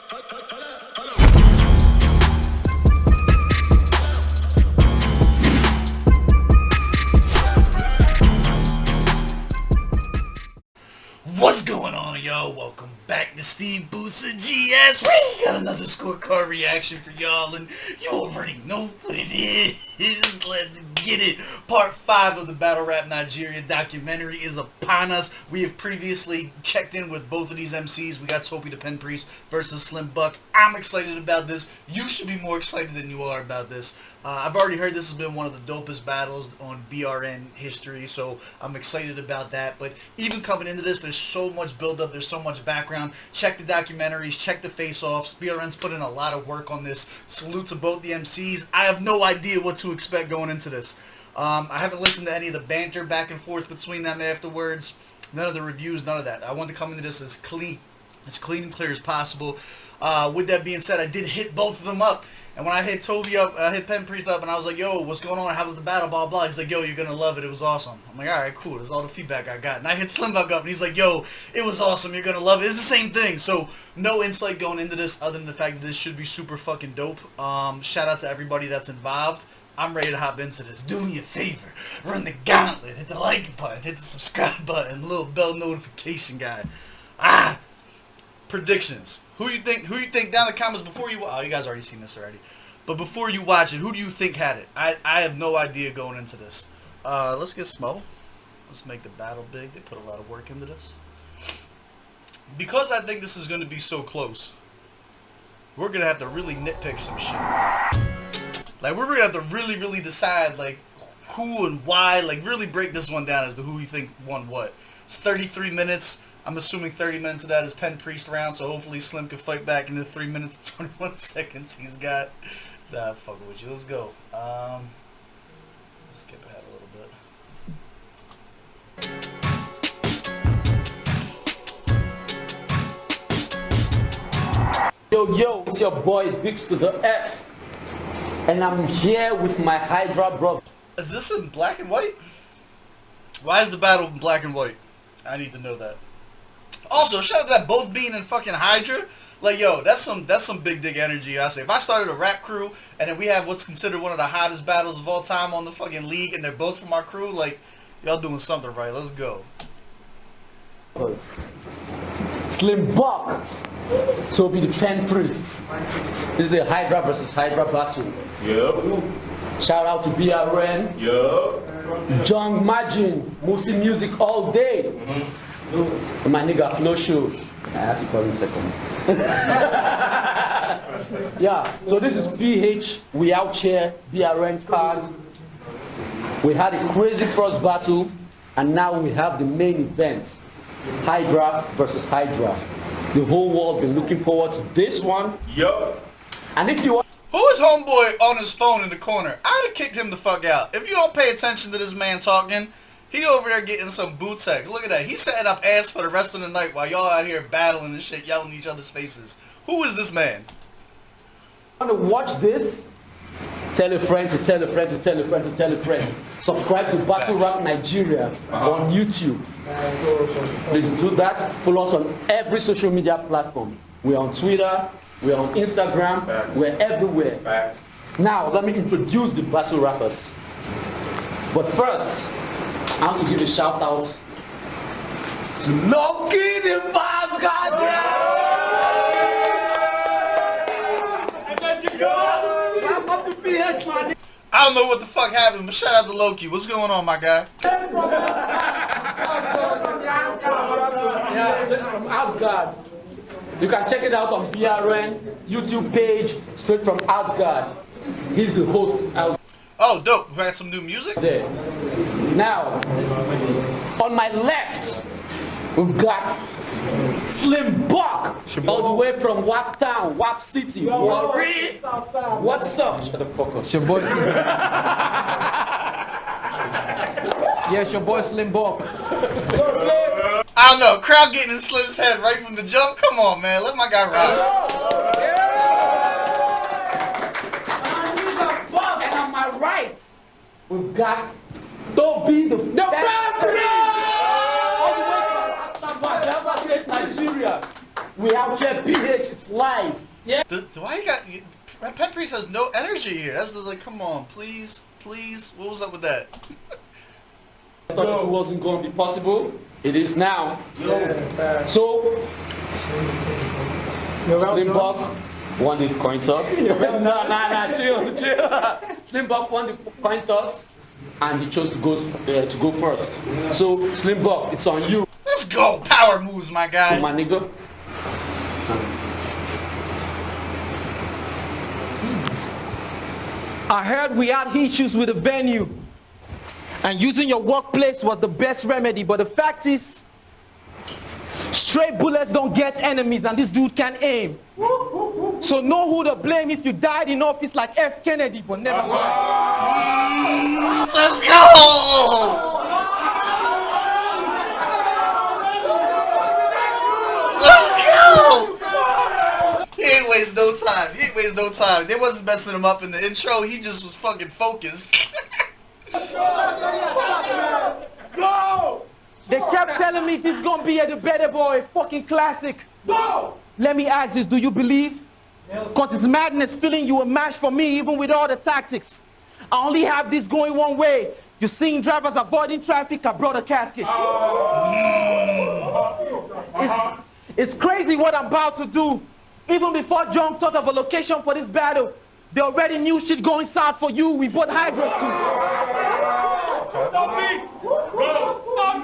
What's going on, y'all? Welcome back to SteveBussaGS. We got another scorecard reaction for y'all, and you already know what it is. Let's get it. Part 5 of the Battle Rap Nigeria documentary is upon us. We have previously checked in with both of these MCs. We got Topi the Penpriest versus Slimbuck. I'm excited about this. You should be more excited than you are about this. I've already heard this has been one of the dopest battles on BRN history, so I'm excited about that. But even coming into this, there's so much build-up, there's so much background. Check the documentaries, check the face-offs. BRN's put in a lot of work on this. Salute to both the MCs. I have no idea what to expect going into this. I haven't listened to any of the banter back and forth between them afterwards. None of the reviews, none of that. I want to come into this as clean and clear as possible. With that being said, I did hit both of them up. And when I hit Toby up, I hit Penpriest up, and I was like, yo, what's going on? How was the battle? Blah, blah. He's like, yo, you're going to love it. It was awesome. I'm like, all right, cool. That's all the feedback I got. And I hit Slimbuck up, and he's like, yo, it was awesome. You're going to love it. It's the same thing. So no insight going into this other than the fact that this should be super fucking dope. Shout out to everybody that's involved. I'm ready to hop into this. Do me a favor. Run the gauntlet. Hit the like button. Hit the subscribe button. Little bell notification guy. Predictions. Who you think down in the comments before you... Oh, you guys already seen this already. But before you watch it, who do you think had it? I have no idea going into this. Let's get Smo. Let's make the battle big. They put a lot of work into this. Because I think this is going to be so close, we're going to have to really nitpick some shit. Like, we're going to have to really decide, like, who and why. Like, really break this one down as to who you think won what. It's 33 minutes. I'm assuming 30 minutes of that is Penpriest round, so hopefully Slim can fight back in the 3 minutes and 21 seconds he's got. Nah, fucking with you. Let's go. Let's skip ahead a little bit. Yo, it's your boy Biggs to the F, and I'm here with my Hydra bro. Is this in black and white? Why is the battle in black and white? I need to know that. Also, shout out to that both being in fucking Hydra. Like, yo, that's some big dick energy, I say. If I started a rap crew, and then we have what's considered one of the hottest battles of all time on the fucking league, and they're both from our crew, like, y'all doing something right. Let's go. Slimbuck, Toby the Penpriest. This is a Hydra versus Hydra battle. Yep. Shout out to BRN. Yep. John Magin, Musi Music all day. And my nigga Flow Show. I have to call him second. Yeah, so this is PH, we OUTCHEA, BRN card. We had a crazy cross battle, and now we have the main event. Hydra versus Hydra. The whole world been looking forward to this one. Yup. And if you want... Who is homeboy on his phone in the corner? I'd have kicked him the fuck out. If you don't pay attention to this man talking, he over there getting some boot text. Look at that. He's setting up ass for the rest of the night while y'all out here battling and shit, yelling in each other's faces. Who is this man? Want to watch this? Tell a friend to tell a friend to tell a friend to tell a friend. Subscribe to Battle Rap Nigeria on YouTube. Please do that. Follow us on every social media platform. We're on Twitter, we're on Instagram, we're everywhere. Now, let me introduce the battle rappers. But first, I want to give a shout out to Loki the Basket. I don't know what the fuck happened, but shout out to Loki. What's going on, my guy? Yeah, this is from Asgard. You can check it out on BRN YouTube page, straight from Asgard. He's the host out. Oh, dope. We had some new music? There. Now, on my left, we've got Slimbuck, all the way from WAP Town, WAP City. What's up? Shut the fuck up. Your boy Yes, your boy Slimbuck. I don't know. Crowd getting in Slim's head right from the jump. Come on, man. Let my guy ride. And on my right, we've got Toby the Penpriest. All the way from Nigeria. We OUTCHEA PH. It's live. Yeah. Why you got... Penpriest has no energy here. That's like, come on, please. What was up with that? I thought it wasn't going to be possible. It is now. So, Slimbuck won the coin toss. Chill. Slimbuck won the coin toss, and he chose to go first. So, Slimbuck, it's on you. Let's go. Power moves, my guy. My nigga. I heard we had issues with the venue, and using your workplace was the best remedy, but the fact is, straight bullets don't get enemies, and this dude can aim. So know who to blame if you died in office like F. Kennedy, but never mind. Let's go! Let's go! He ain't waste no time. They wasn't messing him up in the intro. He just was fucking focused. Go! They kept telling me this is gonna be a better boy, fucking classic. Go! Let me ask this, do you believe? Cause it's madness feeling you a match for me even with all the tactics. I only have this going one way. You're seeing drivers avoiding traffic, I brought a casket. It's crazy what I'm about to do. Even before John thought of a location for this battle, they already knew shit going south for you. We bought Hydra too. Stop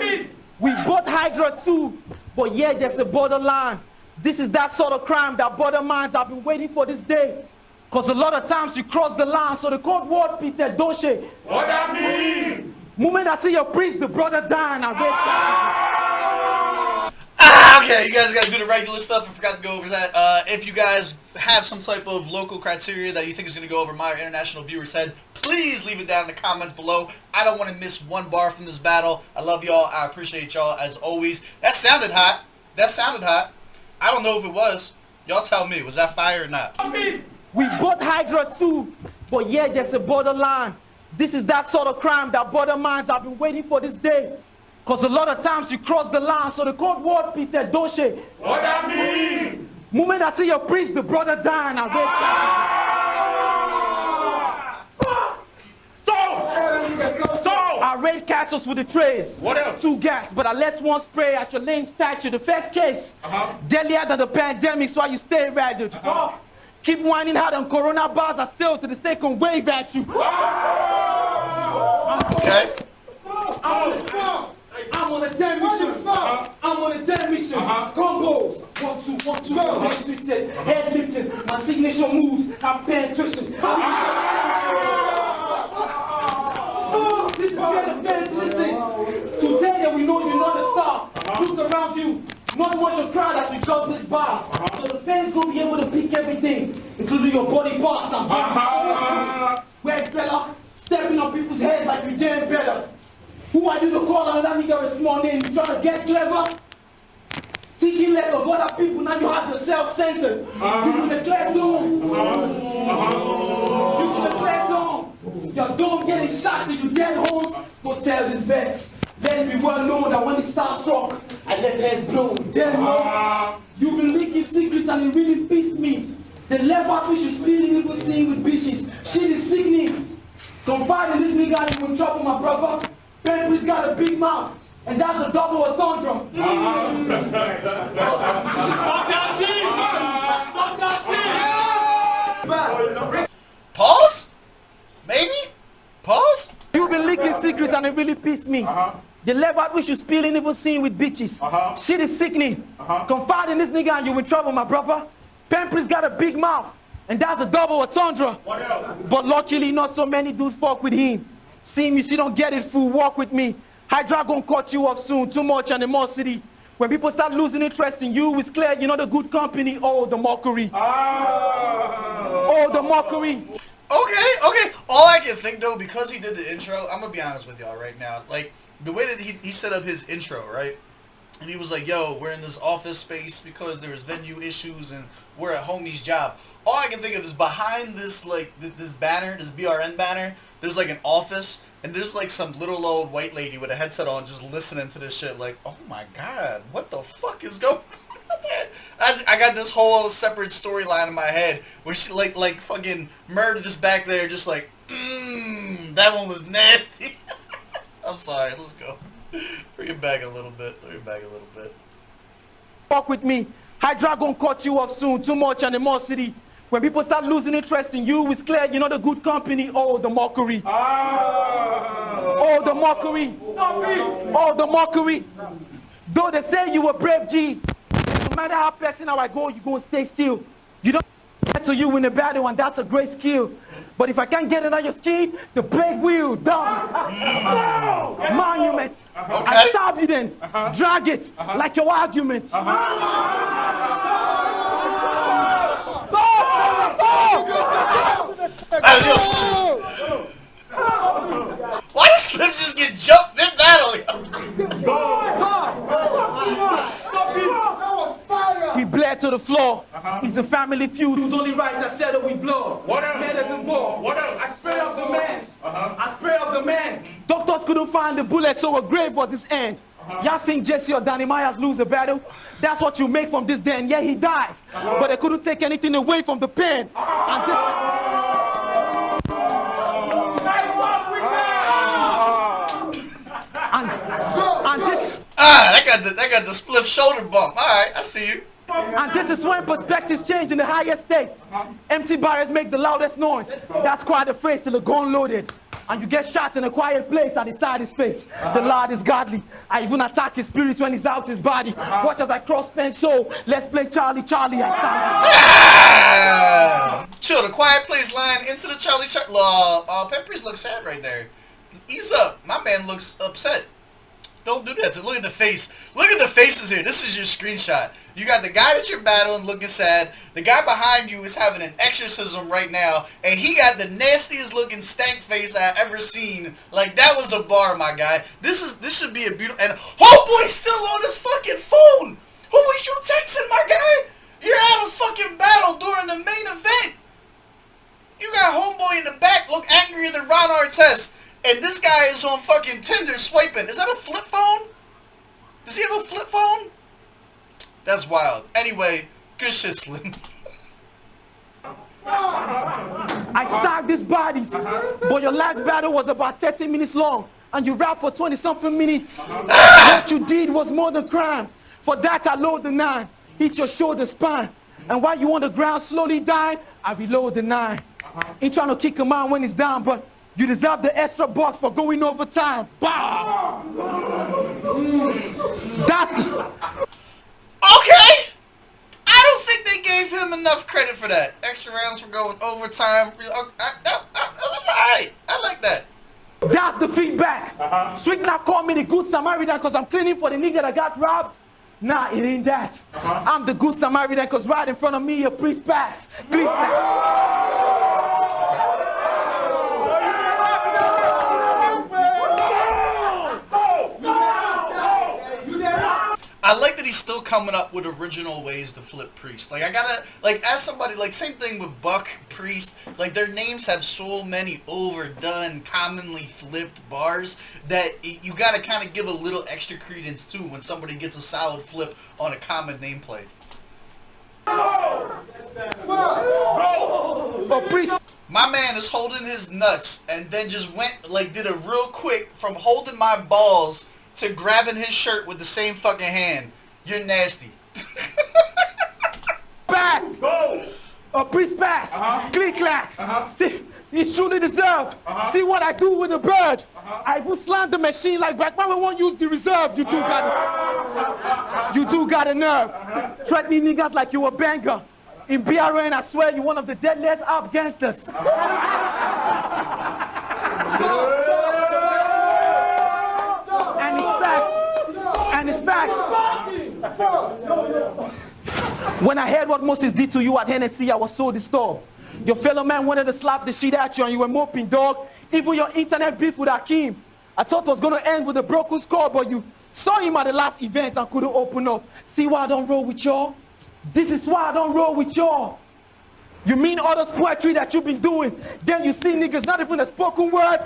it! We bought Hydra too, but yeah, there's a borderline. This is that sort of crime that border minds have been waiting for this day. Cause a lot of times you cross the line, so the code word Peter Doshe. What that mean? Moment I see your priest, the brother dying, I read Okay, you guys gotta do the regular stuff. I forgot to go over that. If you guys have some type of local criteria that you think is gonna go over my international viewers' head, please leave it down in the comments below. I don't want to miss one bar from this battle. I love y'all. I appreciate y'all as always. That sounded hot. I don't know if it was. Y'all tell me. Was that fire or not? We bought Hydra too, but yeah, there's a borderline. This is that sort of crime that border minds have been waiting for this day. Cause a lot of times you cross the line, so the code word Peter Doshe. What that mean? Moment I see your priest, the brother dying, I read I raid castles with the trays. What else? 2 gas, but I let one spray at your lame statue. The first case, deadlier than the pandemic, so you stay rattled. Keep whining hard on Corona bars, I still to the second wave at you. Okay. I'm on a 10 mission. Combos. 1, 2, 1, 2. Head twisted, head lifted. My signature moves. I'm penetration. This is where the fans listen. Today that we know you're not a star. Look around you. Not much of crowd as we drop this bars. So the fans gonna be able to pick everything, including your body parts. I'm Red fella, stepping on people's heads like you damn better. Who are you to call another nigga a small name? You trying to get clever? Thinking less of other people, now you have yourself centered. You in the clear zone. You in the clear zone. Your dome getting shot till you dead homes. Go tell these vets. Let it be well known that when it starts struck, I let heads blow. Damn no. You've been leaking secrets and it really pissed me. The leopard fish is spilling even seeing with bitches. Shit is sickening. Confide in this nigga and you in trouble, my brother. Penpriest got a big mouth, and that's a double entendre. Fuck that shit! Pause? Maybe? Pause? You've been leaking secrets and it really pissed me. The leopard fish you spilling even seeing with bitches. Shit is sickening. Confide in this nigga and you in trouble, my brother. Penpriest got a big mouth, and that's a double entendre. But luckily, not so many dudes fuck with him. See me, you don't get it, fool, walk with me. Hydra gonna cut you off soon, too much animosity. When people start losing interest in you, it's clear you're not a good company. Oh, the mockery. Oh, the mockery. Okay. All I can think, though, because he did the intro, I'm gonna be honest with y'all right now. Like, the way that he set up his intro, right? And he was like, yo, we're in this office space because there's venue issues and we're at homie's job. All I can think of is behind this, like, this banner, this BRN banner, there's, like, an office, and there's, like, some little old white lady with a headset on just listening to this shit like, oh, my God, what the fuck is going on? What the I got this whole separate storyline in my head where she like fucking murdered this back there, just like, that one was nasty. I'm sorry, let's go. Bring it back a little bit. Fuck with me. Hydra gonna cut you off soon. Too much animosity. When people start losing interest in you, it's clear you're not a good company. Oh, the mockery. Oh, the mockery. Oh, the mockery. Though they say you were brave, G, no matter how pressing how I go, you're gonna stay still. You don't get to you in a battle, and that's a great skill. But if I can't get it on your skin, the blade will down. Monument. Okay. I stab you then. Drag it like your argument. Why did Slim just get jumped in battle? He bled to the floor. It's a family feud whose only right to settle with blood. What else? Man is involved. What else? I spray up the man. I spray up the man. Doctors couldn't find the bullet, so a grave was his end. Y'all think Jesse or Danny Myers lose a battle? That's what you make from this den. Yeah, he dies. But they couldn't take anything away from the pen. And this... And this... That got the spliff shoulder bump. Alright, I see you. And this is when perspectives change in the highest state. Empty barrels make the loudest noise. That's quite a phrase till the gun loaded. And you get shot in a quiet place and decide his fate. The Lord is godly. I even attack his spirits when he's out his body. Watch as I cross pen soul. Let's play Charlie. I stand. Chill, the quiet place line into the Charlie. Penpriest looks sad right there. Ease up. My man looks upset. Don't do that. So look at the face. Look at the faces here. This is your screenshot. You got the guy that you're battling looking sad. The guy behind you is having an exorcism right now. And he got the nastiest looking stank face I've ever seen. Like, that was a bar, my guy. This should be a beautiful... And homeboy's still on his fucking phone. Who was you texting, my guy? You're out of fucking battle during the main event. You got homeboy in the back look angrier than Ron Artest. And this guy is on fucking Tinder swiping. Is that a flip phone? Does he have a flip phone? That's wild. Anyway, good shit, Slim. I stacked these bodies. But your last battle was about 30 minutes long. And you rapped for 20-something minutes. What you did was more than crime. For that, I load the 9. Hit your shoulder spine. And while you on the ground slowly dying, I reload the 9. Ain't trying to kick him out when he's down, but you deserve the extra bucks for going overtime. Bah! That's... Okay! I don't think they gave him enough credit for that. Extra rounds for going overtime. That was alright. I like that. That's the feedback. Street now call me the good Samaritan because I'm cleaning for the nigga that got robbed. Nah, it ain't that. I'm the good Samaritan because right in front of me a priest passed. I like that he's still coming up with original ways to flip Priest. Like, I gotta, like, as somebody, like, same thing with Buck, Priest, like, their names have so many overdone, commonly flipped bars that you gotta kind of give a little extra credence, too, when somebody gets a solid flip on a common nameplate. Priest. My man is holding his nuts and then just went, like, did a real quick from holding my balls to grabbing his shirt with the same fucking hand. You're nasty. Pass! Go! Priest pass! Click clack! See, it's truly deserved. See what I do with the bird. I will slam the machine like Black Man won't use the reserve. You do got a nerve. Threatening niggas like you a banger. In BRN, I swear you're one of the deadliest up gangsters. And it's facts. When I heard what Moses did to you at Hennessy, I was so disturbed. Your fellow man wanted to slap the shit at you and you were moping, dog. Even your internet beef with Hakeem, I thought it was going to end with a broken score, but you saw him at the last event and couldn't open up. See why I don't roll with y'all? This is why I don't roll with y'all. You mean all this poetry that you've been doing, then you see niggas not even a spoken word?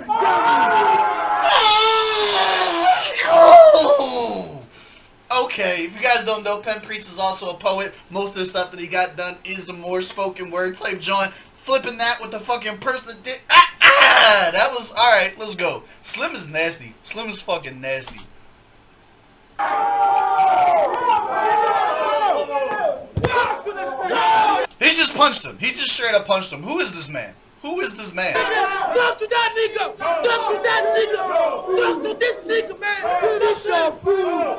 okay, if you guys don't know, Penpriest is also a poet. Most of the stuff that he got done is the more spoken word type John. Flipping that with the fucking person that did. That was alright. Let's go. Slim is nasty. Slim is fucking nasty. He just punched him. He just straight up punched him. Who is this man? Who is this man? Talk to that nigga! Talk to that nigga! Talk to this nigga, man! This your food!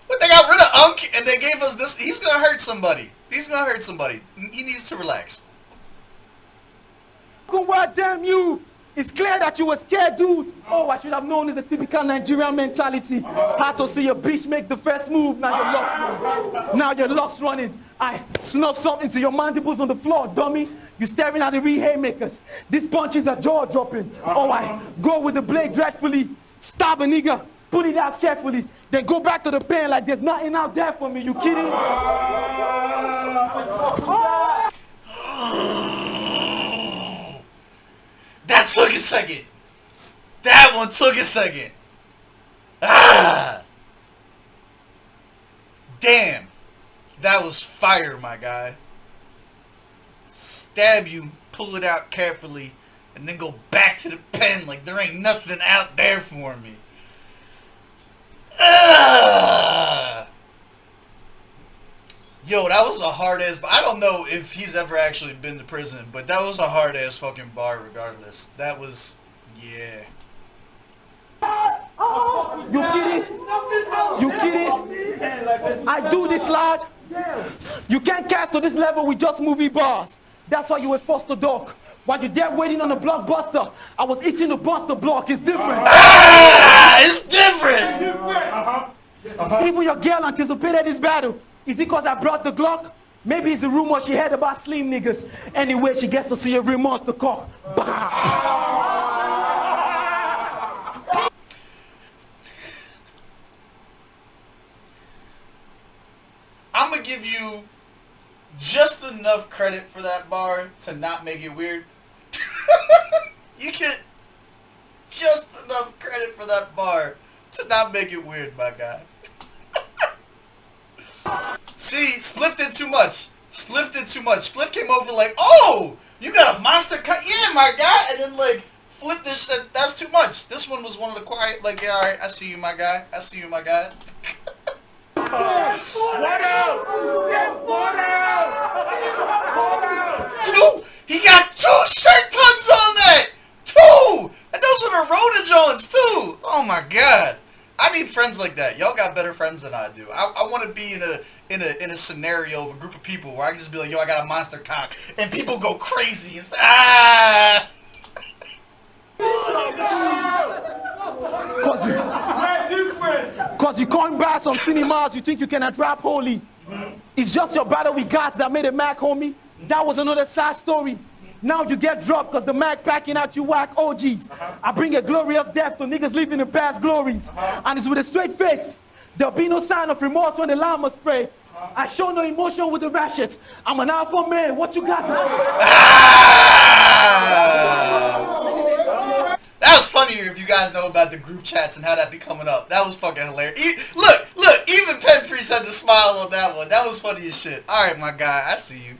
But they got rid of Unk and they gave us this. He's gonna hurt somebody. He's gonna hurt somebody. He needs to relax. God damn you! It's clear that you were scared, dude. Oh, I should have known it's a typical Nigerian mentality. Had to see a bitch make the first move. Now you're lost running. Now you're lost running. I snuff something to your mandibles on the floor, dummy. You're staring at the real haymakers. This punch is a jaw dropping. Oh, I go with the blade dreadfully. Stab a nigga. Pull it out carefully. Then go back to the pen like there's nothing out there for me. You kidding? That took a second. That one took a second. Ah! Damn. That was fire, my guy. Stab you, pull it out carefully, and then go back to the pen like there ain't nothing out there for me. Ah! Yo, that was a hard ass. I don't know if he's ever actually been to prison, but that was a hard ass fucking bar regardless. That was, yeah. You kidding? You kidding? I do this, lad. You can't cast to this level with just movie bars. That's why you were forced to dock. While you're there waiting on the blockbuster, I was itching to bust the block. It's different. Ah! It's different! Even your girl anticipated this battle. Is it because I brought the Glock? Maybe it's the rumor she heard about slim niggas. Anyway, she gets to see a real monster cock. I'm gonna give you just enough credit for that bar to not make it weird. You get just enough credit for that bar to not make it weird, my guy. See, Spliff did too much. Spliff did too much. Spliff came over like, oh, you got a monster cut? Yeah, my guy. And then, like, flip this shit. That's too much. This one was one of the quiet, like, yeah, all right, I see you, my guy. I see you, my guy. What out? What out? Two. He got 2 shirt tugs on that. 2. And those were the Rhoda Jones, too. Oh, my God. I need friends like that. Y'all got better friends than I do. I want to be in a scenario of a group of people where I can just be like, yo, I got a monster cock, and people go crazy. It's, ah. Cause you can't buy some cinemas, you think you can trap holy. It's just your battle with gods that made a Mac, homie. That was another sad story. Now you get dropped because the Mac packing out you whack OGs. I bring a glorious death to niggas living in past glories. And it's with a straight face. There'll be no sign of remorse when the llama spray. I show no emotion with the ratchets. I'm an alpha man. What you got to say? Ah! That was funnier if you guys know about the group chats and how that be coming up. That was fucking hilarious. Look, even Penpriest had the smile on that one. That was funny as shit. All right, my guy, I see you.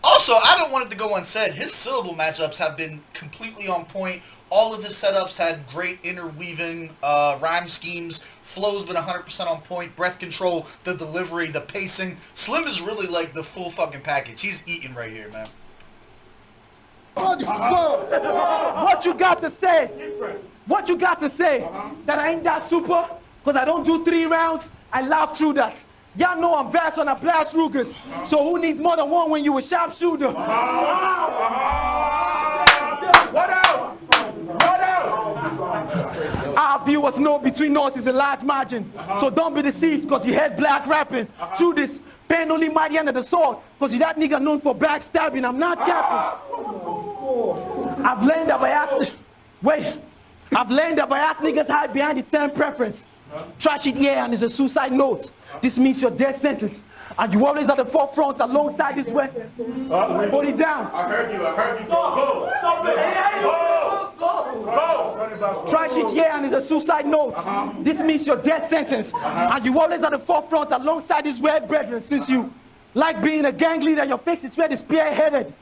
Also, I don't want it to go unsaid. His syllable matchups have been completely on point. All of his setups had great interweaving rhyme schemes. Flow's been 100% on point. Breath control, the delivery, the pacing. Slim is really like the full fucking package. He's eating right here, man. What you got to say? What you got to say? That I ain't that super? Because I don't do 3 rounds? I laugh through that. Y'all know I'm vast when I blast Rugers. So who needs more than one when you a sharpshooter? What else? What else? Our viewers know between us is a large margin. So don't be deceived because you heard black rapping. Through this, pen only mighty under the sword. Because you that nigga known for backstabbing. I'm not capping. I've learned that by asking. Wait. I've learned that by asking niggas hide behind the 10 preference. Trash it, yeah, and it's a suicide note. This means your death sentence. And you always at the forefront alongside this way. Hold it down. I heard you. Go. Stop it. Go. Try shit, yeah, and it's a suicide note. This means your death sentence. And you always at the forefront alongside these red brethren since you like being a gang leader, your face is red, is spearheaded.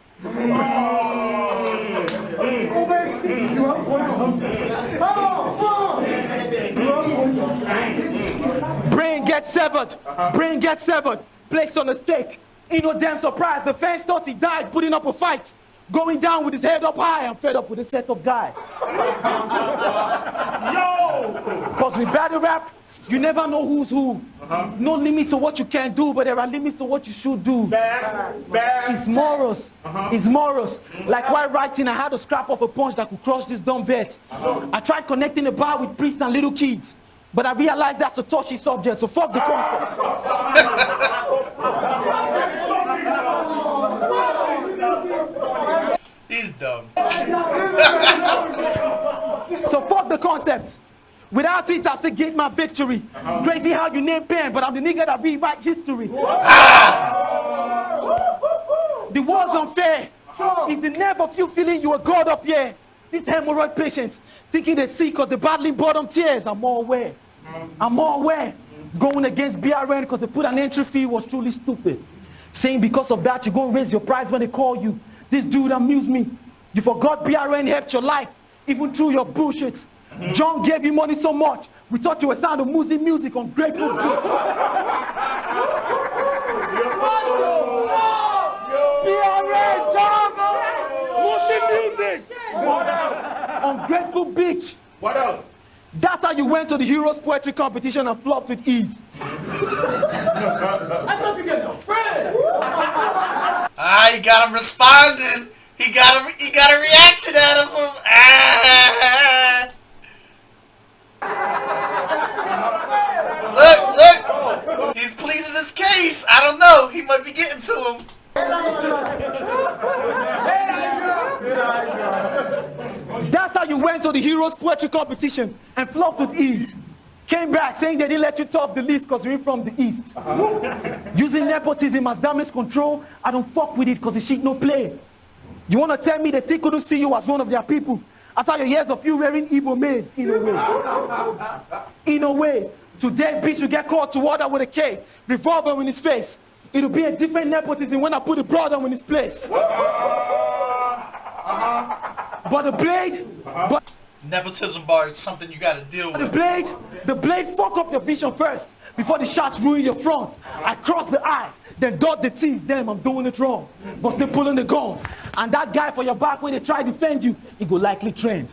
Brain gets severed. Brain gets severed. Placed on a stake. Ain't no damn surprise. The fans thought he died putting up a fight. Going down with his head up high. I'm fed up with a set of guys. Yo! Because with battle rap, you never know who's who. No limit to what you can do, but there are limits to what you should do. It's morals. It's morals. Like while writing, I had a scrap of a punch that could crush this dumb vet. I tried connecting the bar with priests and little kids, but I realized that's a touchy subject, so fuck the concept. He's dumb. So fuck the concept. Without it, I'll still get my victory. Crazy how you name Pen, but I'm the nigga that rewrite history. The war's unfair. It's the nerve of you feeling you a god up here. These hemorrhoid patients thinking they see cause they're battling bottom tiers. I'm more aware. I'm more aware. Going against BRN because they put an entry fee was truly stupid. Saying because of that, you're going to raise your price when they call you. This dude amused me. You forgot BRN helped your life, even through your bullshit. John gave you money so much, we thought you were sound of music on Grateful Beach. BRN, John! Music! What else? On Grateful Beach. What else? That's how you went to the Heroes Poetry Competition and flopped with ease. I thought you guys were friends. He got him responding. He got a reaction out of him. Look. He's pleading his case. I don't know. He might be getting to him. That's how you went to the Heroes Poetry Competition and flopped with ease. Came back saying they didn't let you top the list because you're from the East. Using nepotism as damage control, I don't fuck with it because the shit no play. You want to tell me they still couldn't see you as one of their people after your years of you wearing Igbo maids? In a way. In a way. Today, bitch, you get caught to water with a K, revolver in his face. It'll be a different nepotism when I put the brother in his place. But the blade, Nepotism bar is something you gotta deal with. the blade fuck up your vision first before the shots ruin your front. I cross the eyes, then dot the T's. Damn, I'm doing it wrong, but still pulling the gun. And that guy for your back when they try to defend you, he go likely trend.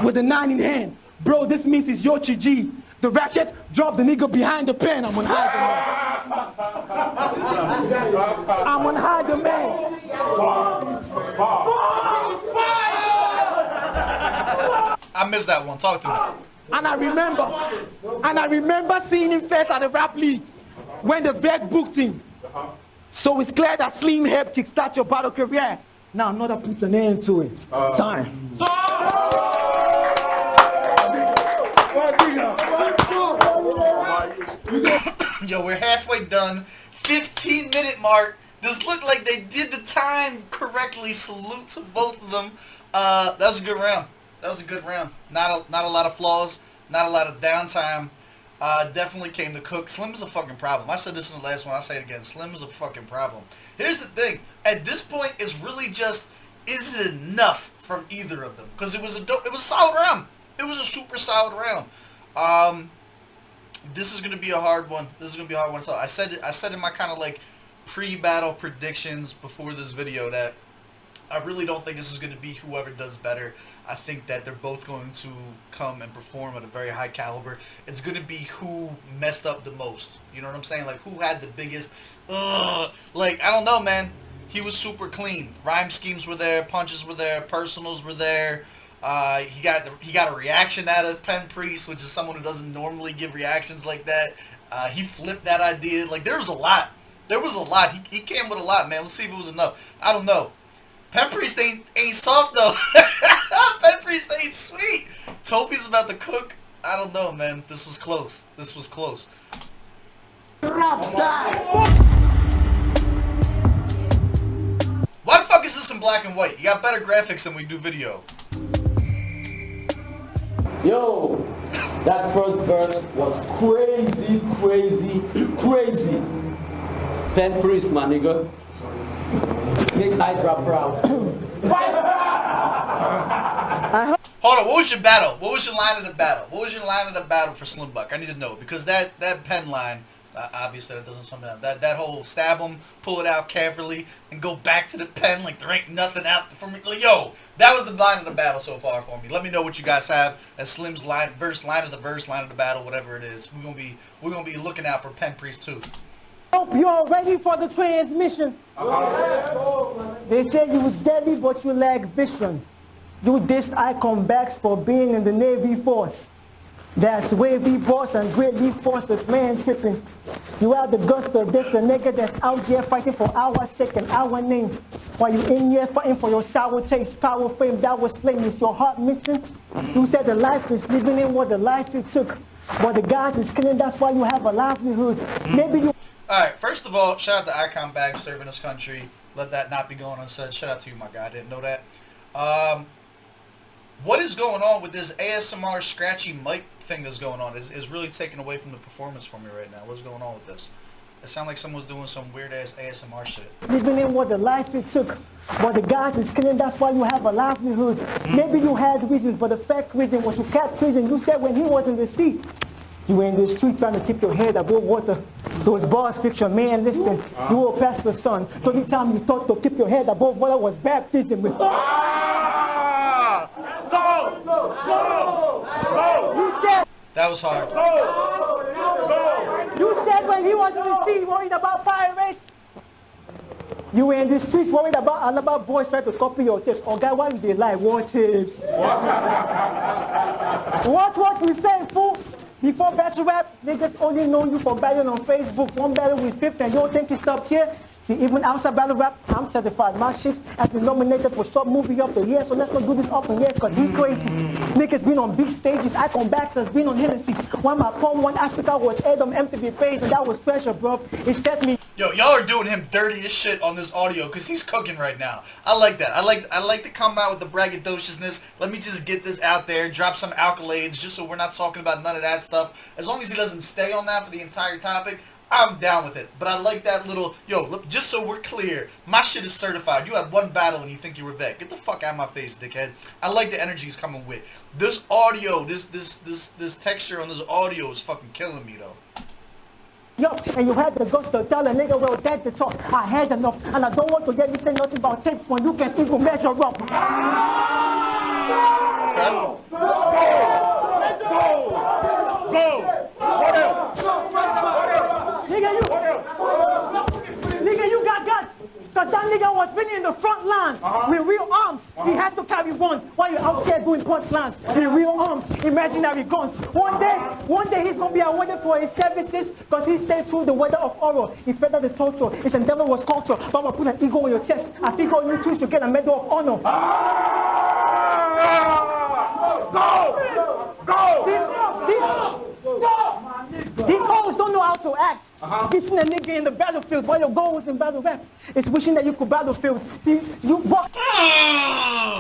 With the 9 in hand, bro, this means it's your G. The ratchet, drop the nigga behind the pen. I'm gonna hide the man. I'm gonna hide the man. I missed that one. Talk to me. And I remember seeing him first at the rap league when the vet booked him. So it's clear that Slim helped kickstart your battle career. Now another puts an end to it. Time. Yo, we're halfway done. 15-minute mark. This looked like they did the time correctly. Salute to both of them. That was a good round. That was a good round. Not a lot of flaws. Not a lot of downtime. Definitely came to cook. Slim is a fucking problem. I said this in the last one. I'll say it again. Slim is a fucking problem. Here's the thing. At this point, it's really just, is it enough from either of them? Because it was a solid round. It was a super solid round. This is gonna be a hard one. So I said in my kind of like pre-battle predictions before this video that I really don't think this is gonna be whoever does better. I think that they're both going to come and perform at a very high caliber. It's gonna be who messed up the most. You know what I'm saying? Like who had the biggest. Like I don't know, man. He was super clean. Rhyme schemes were there, punches were there, personals were there. He got a reaction out of Penpriest, which is someone who doesn't normally give reactions like that. He flipped that idea. Like there was a lot. He came with a lot, man. Let's see if it was enough. I don't know. Penpriest ain't soft though. Penpriest ain't sweet. Toby's about to cook. I don't know, man. This was close. Why the fuck is this in black and white? You got better graphics than we do video. Yo, that first verse was crazy, crazy, crazy. Penpriest, my nigga. Make Hydra proud. Hold on, what was your battle? What was your line of the battle? What was your line of the battle for Slimbuck? I need to know, because that pen line, obviously that doesn't sum it up. That whole stab him, pull it out carefully, and go back to the pen like there ain't nothing out for me. Like, yo, that was the line of the battle so far for me. Let me know what you guys have as Slim's line of the verse, line of the battle, whatever it is. We're gonna be looking out for Penpriest too. Hope you're ready for the transmission. They said you were deadly, but you lack vision. You dissed icon backs for being in the Navy Force. That's wavy boss and greatly forced this man tripping. You had the gust of this a nigga that's out there fighting for our sake and our name. While you in here fighting for your sour taste, power fame that was slain. Is your heart missing? You said the life is living in what the life it took. But the guys is killing, that's why you have a livelihood. Maybe you... Alright, first of all, shout out to Icon Bag serving this country. Let that not be going unsaid. Shout out to you, my guy. I didn't know that. What is going on with this ASMR scratchy mic thing that's going on? Is really taking away from the performance for me right now. What's going on with this? It sounds like someone's doing some weird ass ASMR shit. living in what the life it took. But the guys is killing, that's why you have a livelihood. Maybe you had reasons, but the fact reason was you kept reason. You said when he was in the sea, you were in the street trying to keep your head above water. Those bars fiction, man, listen. You were past the sun. The only time you thought to keep your head above water was baptism. Go! You said, That was hard. you said when he was in the sea, worried about pirates. You were in the streets worried about boys trying to copy your tips. Oh, guy, why did they lie? What tips? What you say, fool? Before battle rap, they just only know you for battling on Facebook. One battle with 50 and you don't think you stopped here? See, even outside battle rap, I'm certified. My shit has been nominated for short movie of the year, so let's not do this up in here, cause he crazy. Niggas been on big stages, Icon Backs has been on Hennessy. When my poem One Africa was aired on MTV Page, and that was treasure, bro. It set me. Yo, y'all are doing him dirty as shit on this audio because he's cooking right now. I like that. I like to come out with the braggadociousness. Let me just get this out there, drop some accolades just so we're not talking about none of that stuff. As long as he doesn't stay on that for the entire topic, I'm down with it. But I like that little, yo, look, just so we're clear, my shit is certified. You had one battle and you think you were vet. Get the fuck out of my face, dickhead. I like the energy he's coming with. This audio, this texture on this audio is fucking killing me, though. Yo, and you had the guts to tell a nigga, well, dead to talk. I had enough, and I don't want to get you say nothing about tapes when you can't even measure up. Okay. Nigga, you got guts. Cause that nigga was winning in the front lines with real arms. He had to carry one while you're out here doing punchlines with real arms, imaginary guns. One day he's gonna be awarded for his services because he stayed through the weather of horror. He feathered the torture. His endeavor was culture. But I'm gonna put an ego on your chest. I think all you two should get a medal of honor. These hoes don't know how to act. Beating a nigga in the battlefield while your goal was in battle rap. It's wishing that you could battlefield. See, you walk.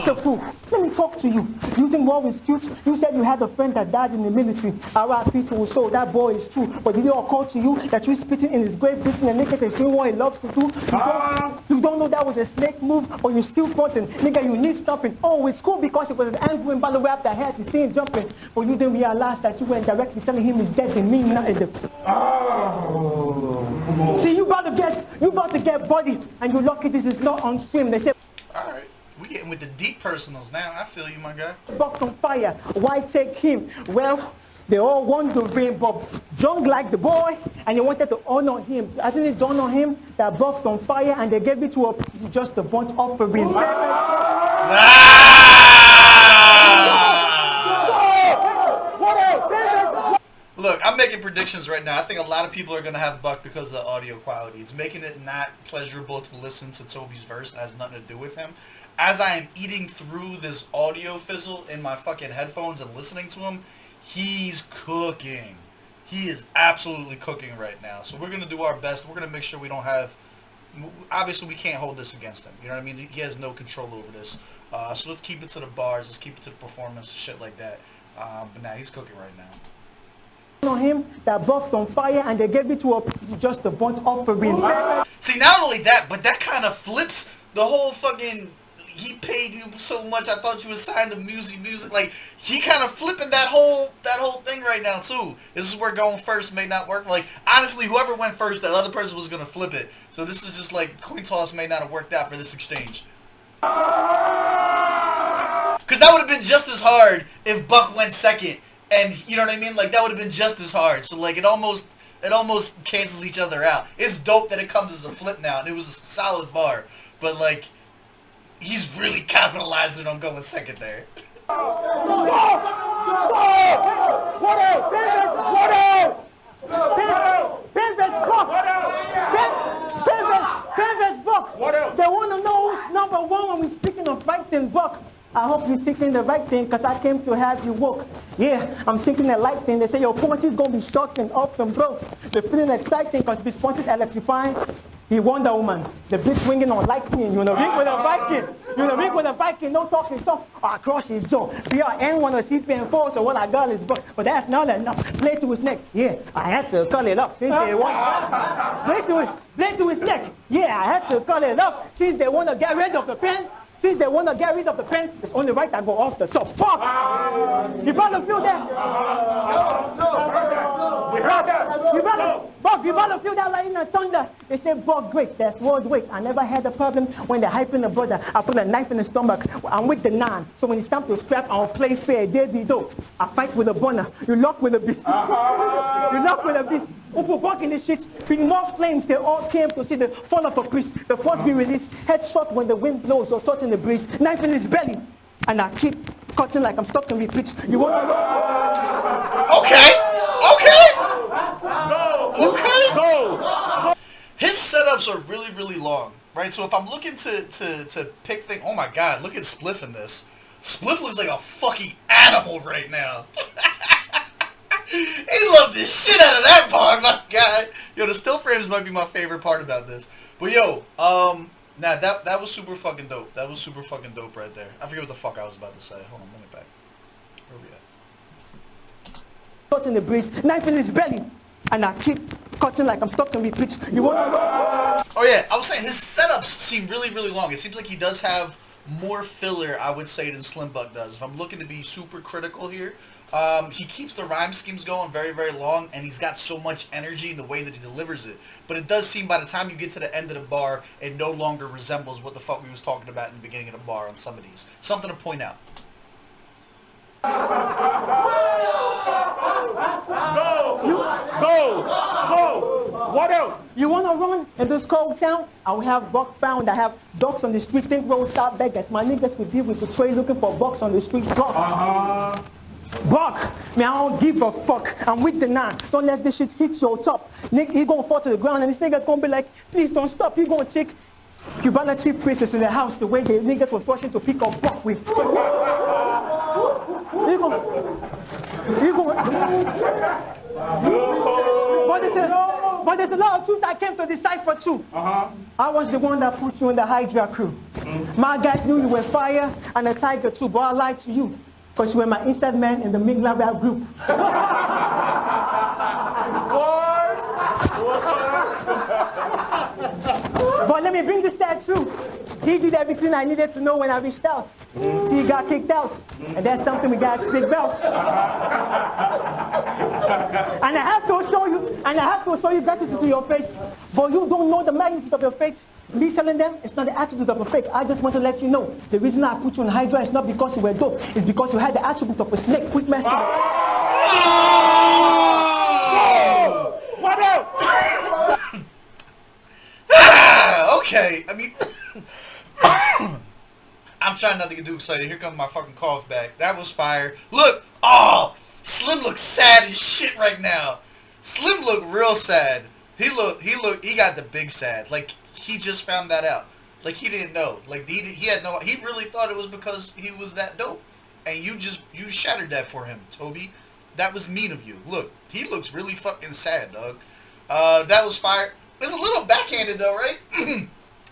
So fool, let me talk to you. Using war is cute. You said you had a friend that died in the military. R.I.P. to his soul. That boy is true. But did it occur to you that you spitting in his grave, dissing a nigga that's doing what he loves to do? You don't know that was a snake move, or you still fronting. Nigga, you need stopping. Oh, it's cool because it was an angry in battle rap that had to see him jumping. But you didn't realize that you went directly telling him he's dead and mean nothing. See, you about to get bodied, and you're lucky this is not on stream. They say, Alright, we getting with the deep personals now. I feel you, my guy. box on fire, why take him? Well, they all wondering, but John liked the boy, and they wanted to honor him. Hasn't it dawned on him that box on fire, and they gave it to just a bunch offering? Look, I'm making predictions right now. I think a lot of people are going to have Buck because of the audio quality. It's making it not pleasurable to listen to Toby's verse. It has nothing to do with him. As I am eating through this audio fizzle in my fucking headphones and listening to him, he's cooking. He is absolutely cooking right now. So we're going to do our best. We're going to make sure we don't have... Obviously, we can't hold this against him. You know what I mean? He has no control over this. So let's keep it to the bars. Let's keep it to the performance, shit like that. But now he's cooking right now. On him, that box on fire, and they gave it to a just a burnt offering. See, not only that, but that kind of flips the whole fucking. He paid you so much. I thought you was signed to music. Like he kind of flipping that whole thing right now too. This is where going first may not work. Like honestly, whoever went first, the other person was gonna flip it. So this is just like coin toss may not have worked out for this exchange. Because that would have been just as hard if Buck went second. And you know what I mean? Like that would have been just as hard. So like it almost cancels each other out. It's dope that it comes as a flip now, and it was a solid bar. But like he's really capitalizing on going second there. Buck. They want to know who's number one when we're speaking of fighting, Buck. I hope you're seeking the right thing, because I came to have you walk. Yeah, I'm thinking the right thing. They say your punch is going to be shocked and up and broke. They're feeling exciting because this punch is electrifying. He Wonder Woman, the big swinging on lightning. You know, ring with a Viking. You know, ring with a Viking, no talking tough. I crush his jaw. PRN want to see PN4, so what I got is Buck. But that's not enough. Play to his neck. Yeah, I had to call it up since they want. Play to his neck. Yeah, I had to call it up since they want to get rid of the pen. Since they want to get rid of the pen, it's only right that go off the top. Fuck! You better feel that. Buck, you better feel that lightning and thunder. They say Buck great, that's world weight. I never had a problem when they're hyping the brother. I put a knife in the stomach. I'm with the 9. So when it's time to scrap, I'll play fair. There be dope. I fight with a bunner. You lock with a beast. You lock with a beast. Upu Buck in the shit. Bring more flames. They all came to see the fall of a priest. The force be released. Headshot when the wind blows or touch in the breeze. Knife in his belly. And I keep cutting like I'm stuck in repeat. You want to Okay. His setups are really, really long, right? So if I'm looking to pick things, oh my god, look at Spliff in this. Spliff looks like a fucking animal right now. He loved the shit out of that part, my god. Yo, the still frames might be my favorite part about this. But yo, nah, that was super fucking dope. That was super fucking dope right there. I forget what the fuck I was about to say. Hold on, bring it back. Where we at? touch in the breeze. Knife in his belly. And I keep cutting like I'm stuck in repeat. You want to go? Oh yeah, I was saying his setups seem really, really long. It seems like he does have more filler, I would say, than Slimbuck does. If I'm looking to be super critical here, he keeps the rhyme schemes going very, very long, and he's got so much energy in the way that he delivers it. But it does seem by the time you get to the end of the bar, it no longer resembles what the fuck we was talking about in the beginning of the bar on some of these. Something to point out. Go! What else? You want to run in this cold town? I will have Buck found. I have dogs on the street. Think roadside beggars. My niggas will deal with the trade looking for bucks on the street. Buck. Buck, man, I don't give a fuck. I'm with the 9. Don't let this shit hit your top. Nick, he gonna fall to the ground and this nigga's gonna be like, please don't stop. You gonna take Cubanity princess in the house the way the niggas was rushing to pick up Buck with. But there's a lot of truth I came to decipher too. I was the one that put you in the Hydra crew. My guys knew you were fire and a tiger too, but I lied to you. Because you were my inside man in the Mingla rap group. But let me bring this stat too. He did everything I needed to know when I reached out. He got kicked out. And that's something we gotta speak about. And I have to show you gratitude to your face. But you don't know the magnitude of your faith. Me telling them it's not the attitude of a fake. I just want to let you know the reason I put you on Hydra is not because you were dope. It's because you had the attribute of a snake. Quick master. What else? Okay, I mean, I'm trying not to get too excited. Here comes my fucking cough back. That was fire. Look, oh, Slim looks sad as shit right now. Slim looked real sad. He got the big sad. Like, he just found that out. Like, he didn't know. Like, he had no, he really thought it was because he was that dope. And you shattered that for him, Toby. That was mean of you. Look, he looks really fucking sad, dog. That was fire. It's a little backhanded though, right?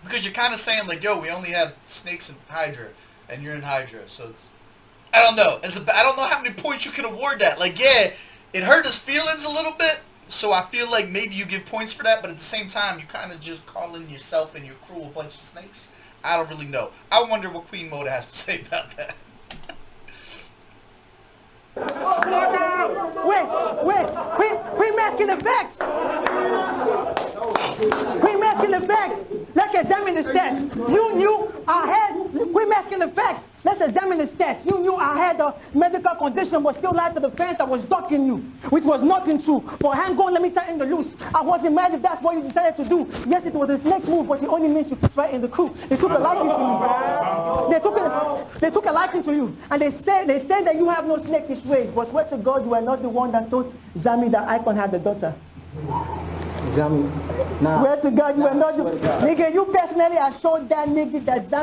Because you're kind of saying like, yo, we only have snakes and Hydra, and you're in Hydra, so it's I don't know. I don't know how many points you can award that. Like, yeah, it hurt his feelings a little bit, so I feel like maybe you give points for that, but at the same time, you kind of just calling yourself and your crew a bunch of snakes. I don't really know. I wonder what Queen Moda has to say about that. Wait, Queen masking the facts. Queen masking the facts. Let's examine the stats. You knew I had, Queen masking the facts. Let's examine the stats. You knew I had a medical condition, but still lied to the fans. I was ducking you, which was nothing true. But hang on, let me tighten the loose. I wasn't mad if that's what you decided to do. Yes, it was a snake move, but it only means you fit right in the crew. They took a liking to you. They took a liking to you, and they said that you have no snakish ways. But swear to God, you are not the one that told Zami that Icon had the daughter. Zami, nah. Swear to God, you Nah, are not the swear to God. nigga. You personally, I showed that nigga that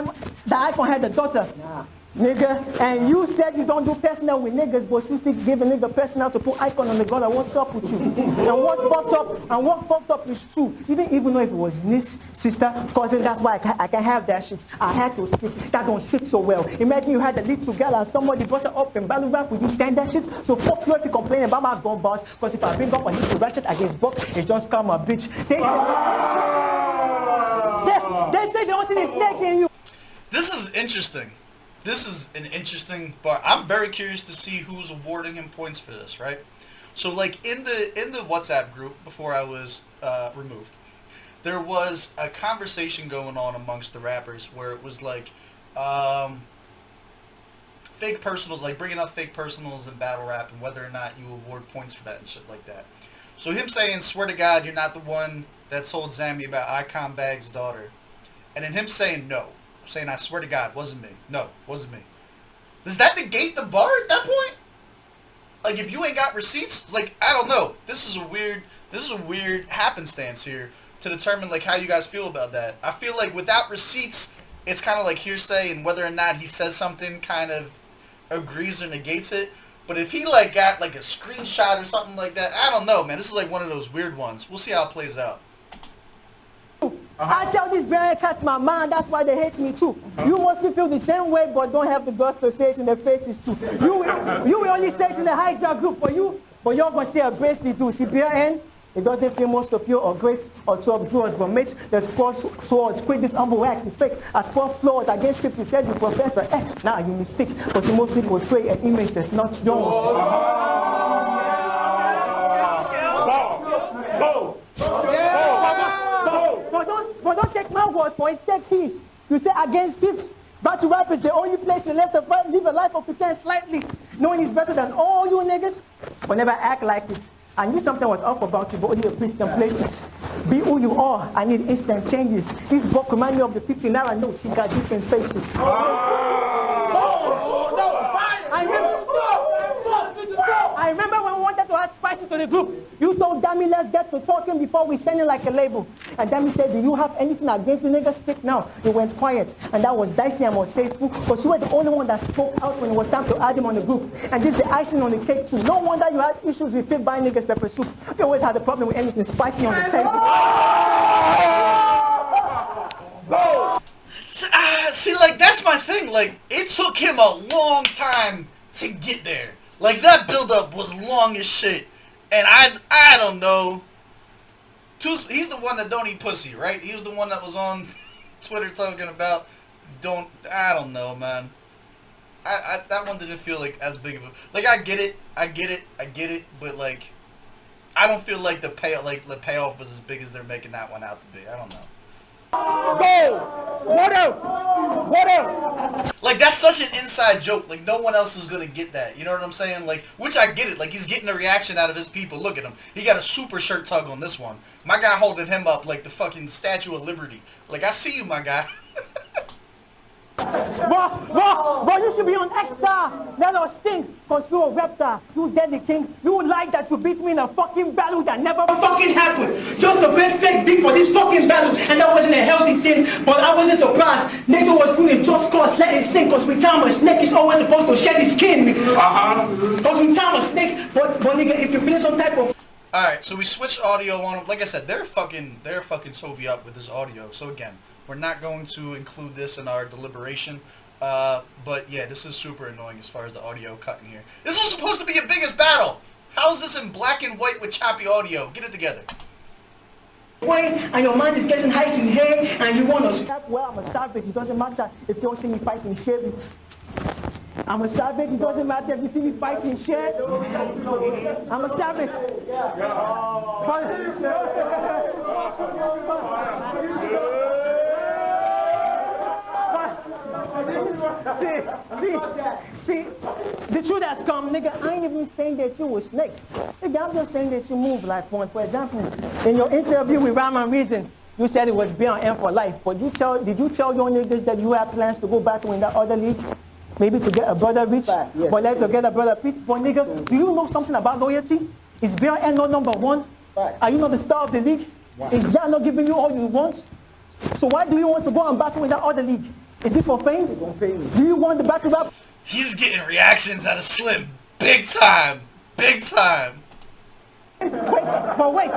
Icon had the daughter. Nah. Nigga, and you said you don't do personal with niggas, but you still give a nigga personal to put Icon on the gun. What's up with you? And what fucked up is true. You didn't even know if it was his sister, cousin. That's why I can have that shit. I had to speak. That don't sit so well. Imagine you had a little girl and somebody brought her up in BATTLERAP. Would you stand that shit? So fuck you if you complain about my gun boss. Because if I bring up a little ratchet against Buck, it just come a bitch. They say they don't see the snake in you. This is interesting. This is an interesting part. I'm very curious to see who's awarding him points for this, right? So, like, in the WhatsApp group, before I was removed, there was a conversation going on amongst the rappers where it was like, fake personals, like bringing up fake personals in battle rap and whether or not you award points for that and shit like that. So him saying, swear to God, you're not the one that told Zammy about Icon Bag's daughter. And then him saying no. Saying, I swear to God, wasn't me. No, wasn't me. Does that negate the bar at that point? Like, if you ain't got receipts, like, I don't know. This is a weird happenstance here to determine, like, how you guys feel about that. I feel like without receipts, it's kind of like hearsay, and whether or not he says something kind of agrees or negates it. But if he, like, got, like, a screenshot or something like that, I don't know, man. This is, like, one of those weird ones. We'll see how it plays out. I tell these bare cats my mind, that's why they hate me too. You mostly feel the same way, but don't have the guts to say it in their faces too. You will only say it in the hijack group, but you're gonna stay abreast the two. See, BRN, it doesn't feel most of you are great or top drawers, but mates, the sports swords, quit this humble act, respect. As sport flaws against 50 said you Professor X. Nah, you mistake, because you mostly portray an image that's not yours. But don't take my word for it, take his. You say against it, battle rap is the only place you live a life of pretend slightly, knowing it's better than all you niggas, but never act like it. I knew something was off about you, but only a priest can place it. Be who you are, I need instant changes. This book reminds me of the 50 naira notes, he got different faces. I remember when we wanted to add spicy to the group. You told Dami, let's get to talking before we send it like a label. And Dami said, do you have anything against the nigga? Speak now. He went quiet. And that was dicey and was faithful, because you were the only one that spoke out when it was time to add him on the group. And this is the icing on the cake too. No wonder you had issues with fake buying niggas pepper soup. You always had a problem with anything spicy on the table. See, like, that's my thing. Like, it took him a long time to get there. Like, that build-up was long as shit. And I don't know. He's the one that don't eat pussy, right? He was the one that was on Twitter talking about I don't know, man. That one didn't feel like as big of a, like, I get it, but like, I don't feel like the payoff was as big as they're making that one out to be. I don't know. What else? Like, that's such an inside joke. Like, no one else is gonna get that. You know what I'm saying? Like, which I get it. Like, he's getting a reaction out of his people. Look at him. He got a super shirt tug on this one. My guy holding him up like the fucking Statue of Liberty. Like, I see you, my guy. Bro, you should be on extra. Let us think, cause you're a reptile. You deadly king. You like that you beat me in a fucking battle that never fucking happened. Just a red flag beat for this fucking battle, and that wasn't a healthy thing. But I wasn't surprised. Nature was doing just cause, let it sink. Cause with time a snake is always supposed to shed his skin. Cause with time a snake, but nigga, if you're feeling some type of. Alright, so we switched audio on them. Like I said, they're fucking Toby up with this audio. So again, we're not going to include this in our deliberation. But yeah, this is super annoying as far as the audio cutting here. This was supposed to be your biggest battle. How is this in black and white with choppy audio? Get it together. And your mind is getting height in here, and you want to stop. Well, I'm a savage. It doesn't matter if you don't see me fighting shit. I'm a savage. It doesn't matter if you see me fighting shit. I'm a savage. See, the truth has come, nigga. I ain't even saying that you a snake. Nigga, I'm just saying that you move like one. For example, in your interview with Rhyme and Reason, you said it was B&M for life. But did you tell your niggas that you have plans to go back to in that other league? Maybe to get a brother rich, yes. But like to get a brother rich. But nigga, do you know something about loyalty? Is B&M not number one? Right. Are you not the star of the league? Wow. Is Jah not giving you all you want? So why do you want to go and battle in that other league? Is it for fame? Do you want the battle rap? He's getting reactions out of Slim. Big time. Big time. But wait,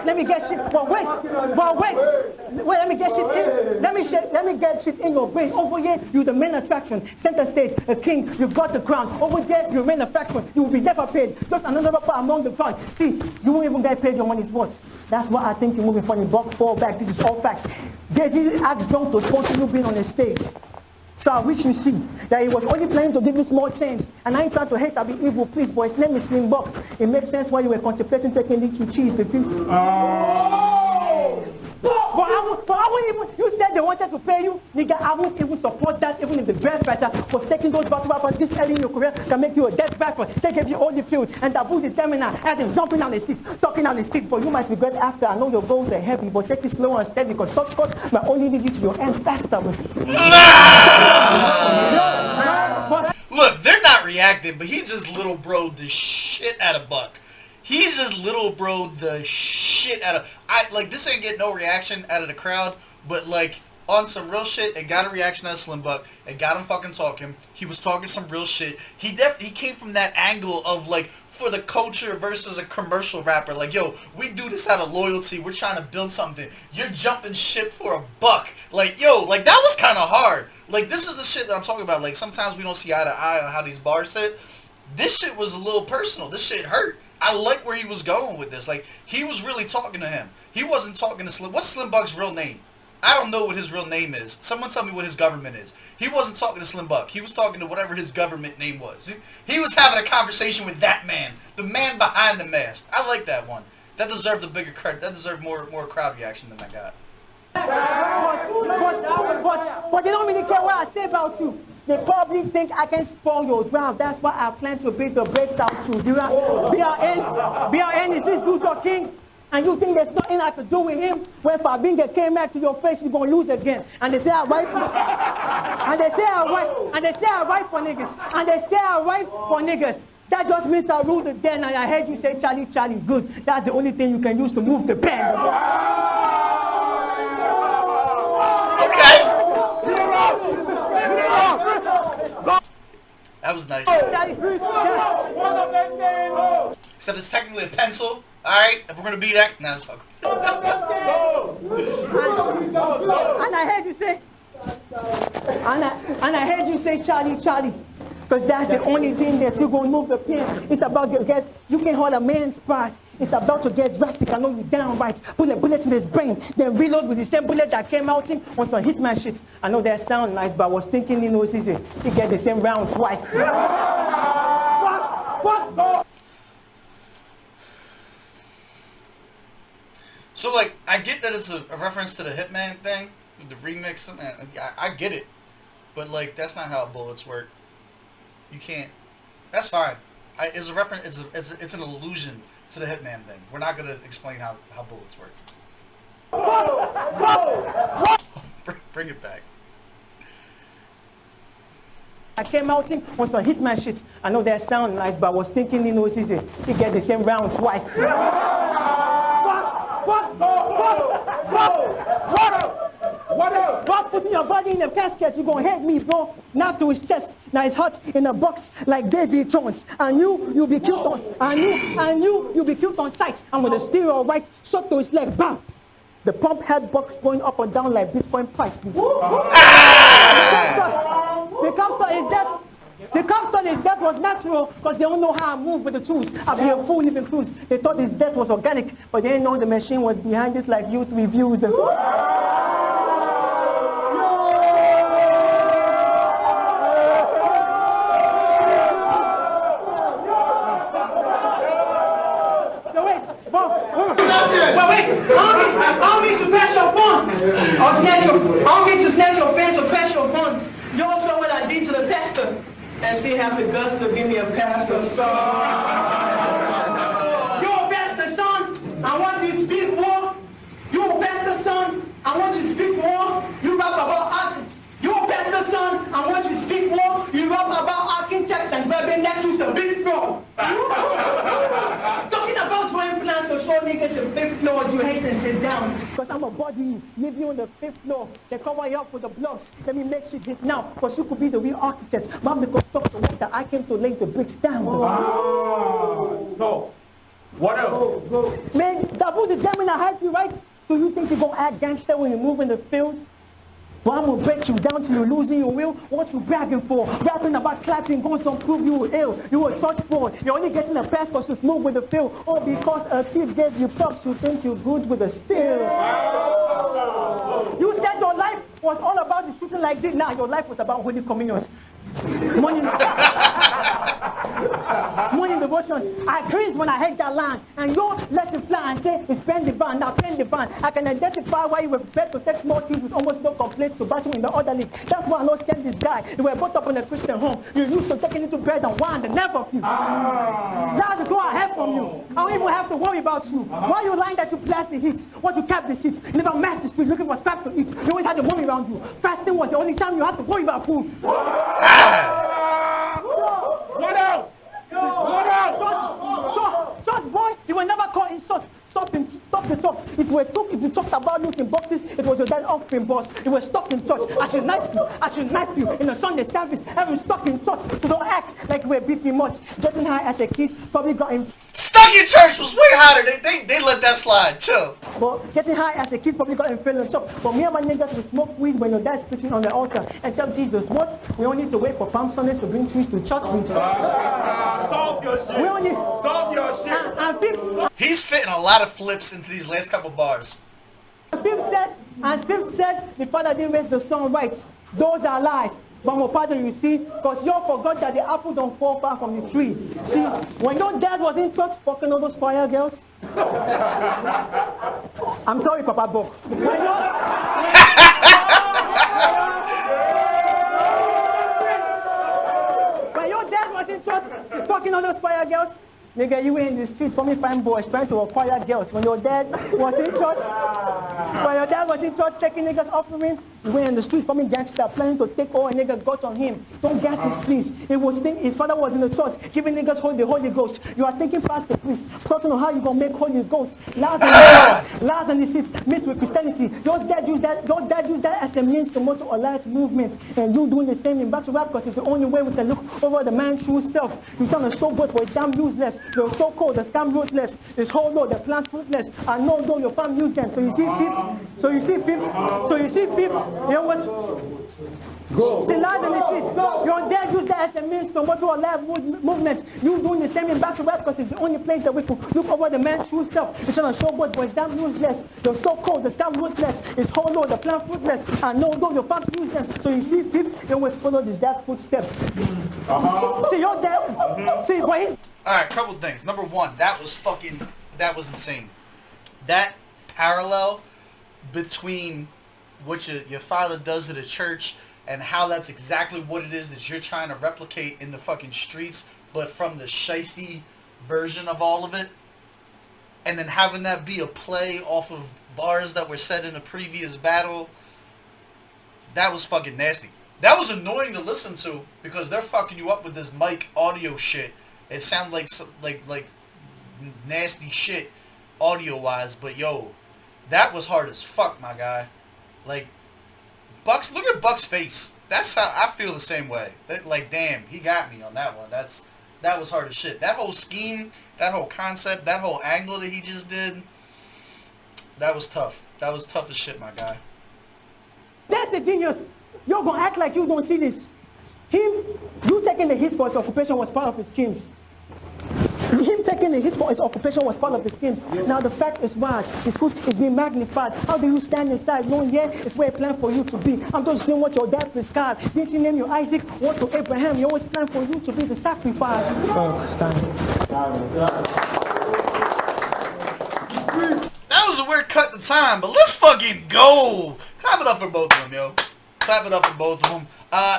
let me get shit. Wait, let me get shit in. Let me get shit in your brain. Over here, you're the main attraction. Center stage, a king, you got the crown. Over there, you're main attraction. You will be never paid. Just another rapper among the crowd. See, you won't even get paid your money's worth. That's what I think you're moving funny. Buck, fall back. This is all fact. Deji asked John to sponsor you being on the stage. So I wish you see that he was only planning to give you small change. And I ain't trying to hate or be evil, please, but his name is Slimbuck. It makes sense why you were contemplating taking it to cheese the film. But I wouldn't even, you said they wanted to pay you. Nigga, I wouldn't even support that even if the best fighter was taking those battle rappers this early in your career can make you a death rapper. They gave you all the field and Abu the terminal had him jumping on the seats, talking on the streets, but you might regret after. I know your goals are heavy, but take it slow and steady because shortcuts might only lead you to your end faster. Look, they're not reacting, but he just little bro'd the shit out of Buck. He just little bro'd the shit out of... this ain't get no reaction out of the crowd, but like, on some real shit, it got a reaction out of Slimbuck. It got him fucking talking. He was talking some real shit. He came from that angle of like, for the culture versus a commercial rapper. Like, yo, we do this out of loyalty. We're trying to build something. You're jumping ship for a buck. Like, yo, like, that was kind of hard. Like, this is the shit that I'm talking about. Like, sometimes we don't see eye to eye on how these bars sit. This shit was a little personal. This shit hurt. I like where he was going with this. Like, he was really talking to him. He wasn't talking to Slim. What's Slimbuck's real name? I don't know what his real name is. Someone tell me what his government is. He wasn't talking to Slimbuck. He was talking to whatever his government name was. He was having a conversation with that man. The man behind the mask. I like that one. That deserved a bigger credit. That deserved more crowd reaction than I got. But they don't really care what I say about you. They probably think I can spoil your draft. That's why I plan to beat the brakes out you. BRN is this dude your king? And you think there's nothing I could do with him? When Fabinga came back to your face, you're gonna lose again. And they say I write for and they say I write for niggas. And they say I write for niggas. That just means I rule the den and I heard you say Charlie, Charlie, good. That's the only thing you can use to move the pen. Okay. That was nice. Except it's technically a pencil. Alright, if we're gonna be that, nah, it's fuck. And I heard you say, and I heard you say Charlie, Charlie. Because that's the only thing that you're going to move the pen. It's about to get, you can hold a man's pride. It's about to get drastic. I know you downright. Put a bullet in his brain. Then reload with the same bullet that came out him on some hitman shit. I know that sound nice, but I was thinking, you know, it's easy. You get the same round twice. What? So, like, I get that it's a reference to the Hitman thing, with the remix, and I get it. But, like, that's not how bullets work. You can't. That's fine. It's a reference. It's an allusion to the Hitman thing. We're not gonna explain how bullets work. Bring it back. I came out him on some hitman shit. I know that sound nice, but I was thinking, you know, it's easy. You get the same round twice. What else? Fuck putting your body in a casket, you gonna hate me, bro. Knock to his chest. Now his heart in a box like David Jones. And you'll be killed on you'll be killed on sight. I'm gonna steal your right, shot to his leg, bam. The pump head box going up and down like Bitcoin price. The cops thought his death. The cops thought his death was natural because they don't know how to move with the tools. After a full living cruise, they thought his death was organic, but they didn't know the machine was behind it like youth reviews. And I don't mean to press your phone. I don't mean to snatch your fence or press your phone. You all saw what I did to the pastor. And she have the guts to give me a pastor son. You a pastor son, I want you to speak more. You a pastor son, I want you to speak more. You rap about you a pastor son, I want you to speak more. You rap about architects and bourbon necklaces a big fraud. Talking about drawing plans to show niggas the 5th floors you hate and sit down. Because I'm a body you, leave you on the 5th floor. They cover you up with the blocks. Let me make shit hit now. Because you could be the real architect. But I'm the constructor worker. I came to lay the bricks down. So, what else? Man, Dabu the Gemini hype you, right? So you think you're going to act gangster when you move in the field? Well, I'm gonna break you down till you're losing your will. What you bragging for? Rapping about clapping guns don't prove you were ill. You were a church boy. You're only getting a pass because you smoke with the field. Or because a thief gave you props, you think you're good with a steel. You said your life was all about the shooting like this. Nah, your life was about holy communions. Morning devotions. I cringe when I heard that line. And you let it fly and say it's pen divine. Now pen divine. I can identify why you were prepared to take small cheese with almost no complaints to battle in the other league. That's why I don't send this guy. You were brought up in a Christian home. You used to taking into bread and wine, the never of you. That is what I have from you. I don't even have to worry about you. Why you lying that you blast the heat? What you kept the seats? You never matched the street looking for scraps to eat. You always had your money around you. Fasting was the only time you had to worry about food. What else? What else? Short boy, you were never caught in short. Stop the talks. If you talked about looting boxes, it was your dad offering boss. You were stuck in touch. I should knife you in a Sunday service. Having stuck in touch. So don't act like we're beefing much. Getting high as a kid probably got in. Stuck in church was way hotter. They let that slide. Chill. But getting high as a kid probably got him feeling chop. But me and my niggas will smoke weed when your dad's preaching on the altar and tell Jesus what? We don't need to wait for Palm Sundays to bring trees to church. Talk your shit. We only Talk your shit. He's fitting a lot of flips into these last couple bars. Fifth said the father didn't raise the son right. Those are lies. But my pardon, you see, because you forgot that the apple don't fall far from the tree. See, when your dad was in church fucking all those choir girls. I'm sorry, Papa Bob. When your dad was in church fucking all those choir girls. Nigga, you were in the street for me fine boys trying to acquire girls. When your dad was in church, taking niggas offering, you were in the street for me gangster planning to take all a nigga got on him. Don't gas this please. His father was in the church giving niggas the Holy Ghost. You are thinking past the priest, plotting on how you gonna make Holy Ghost. Lies and deceits mixed with Christianity. Your dad used that as a means to motor a light movement. And you doing the same in battle rap because it's the only way we can look over the man's true self. You trying to show both, but it's damn useless. You're so cold, the scam ruthless. This whole load, the plans fruitless. I know though your fam use them. So you see fifth. You know what? Go. See, lies and deceits. Your dad used that as a means to motor a live movement. You doing the same in battle rap because it's the only place that we can look over the man's true self. You're trying to show both, but it's damn useless. You're so cold, the scam ruthless. It's whole load, the plan fruitless. I know though your fam useless. So you see fifth, you always follow his dad's footsteps. See, your dad. See, but he's. Alright, couple things. Number one, that was insane. That parallel between what your father does at a church and how that's exactly what it is that you're trying to replicate in the fucking streets, but from the shiesty version of all of it, and then having that be a play off of bars that were said in a previous battle, that was fucking nasty. That was annoying to listen to because they're fucking you up with this mic audio shit. It sounded like nasty shit audio-wise, but yo, that was hard as fuck, my guy. Like, Buck's, look at Buck's face. That's how I feel the same way. Like, damn, he got me on that one. That was hard as shit. That whole scheme, that whole concept, that whole angle that he just did, that was tough. That was tough as shit, my guy. That's a genius. You're gonna act like you don't see this. You taking the hits for his occupation was part of his schemes. Him taking the hit for his occupation was part of his schemes. Now the fact is what? The truth is being magnified. How do you stand inside knowing it's where he planned for you to be? I'm just doing what your dad prescribed. Didn't you name your Isaac? What to Abraham? He always planned for you to be the sacrifice. That was a weird cut to time, but let's fucking go. Clap it up for both of them, yo. Clap it up for both of them.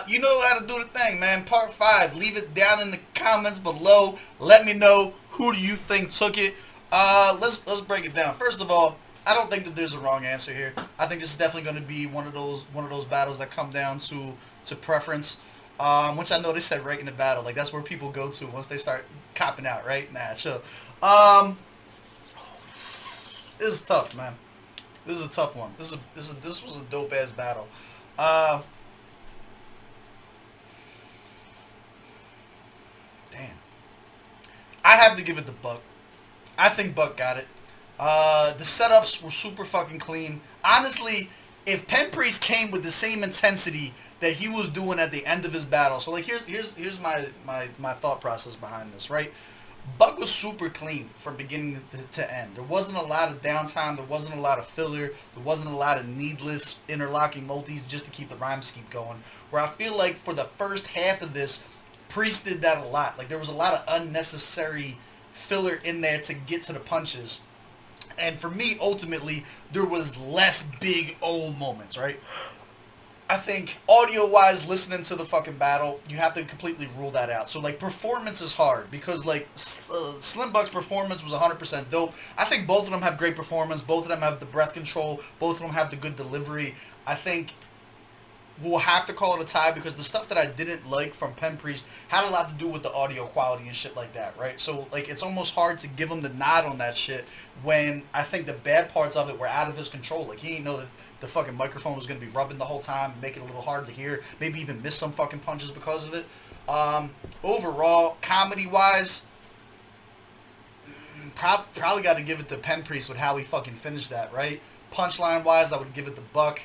You know how to do the thing, man. Part 5. Leave it down in the comments below. Let me know who do you think took it. Let's break it down. First of all, I don't think that there's a wrong answer here. I think this is definitely going to be one of those battles that come down to preference. Which I know they said right in the battle, like that's where people go to once they start copping out, right? Nah, chill. This is tough, man. This is a tough one. This was a dope ass battle. Damn. I have to give it to Buck. I think Buck got it. The setups were super fucking clean. Honestly, if Penpriest came with the same intensity that he was doing at the end of his battle, so like here's my thought process behind this, right? Buck was super clean from beginning to end. There wasn't a lot of downtime. There wasn't a lot of filler. There wasn't a lot of needless interlocking multis just to keep the rhyme scheme going. Where I feel like for the first half of this, Priest did that a lot. Like there was a lot of unnecessary filler in there to get to the punches. And for me, ultimately, there was less big old moments, right? I think audio-wise, listening to the fucking battle, you have to completely rule that out. So, like, performance is hard because, like, Slimbuck's performance was 100% dope. I think both of them have great performance. Both of them have the breath control. Both of them have the good delivery. I think we'll have to call it a tie because the stuff that I didn't like from Penpriest had a lot to do with the audio quality and shit like that, right? So, like, it's almost hard to give him the nod on that shit when I think the bad parts of it were out of his control. Like, he didn't know that the fucking microphone was going to be rubbing the whole time, make it a little hard to hear, maybe even miss some fucking punches because of it. Overall, comedy-wise, probably got to give it to Penpriest with how he fucking finished that, right? Punchline-wise, I would give it to Buck.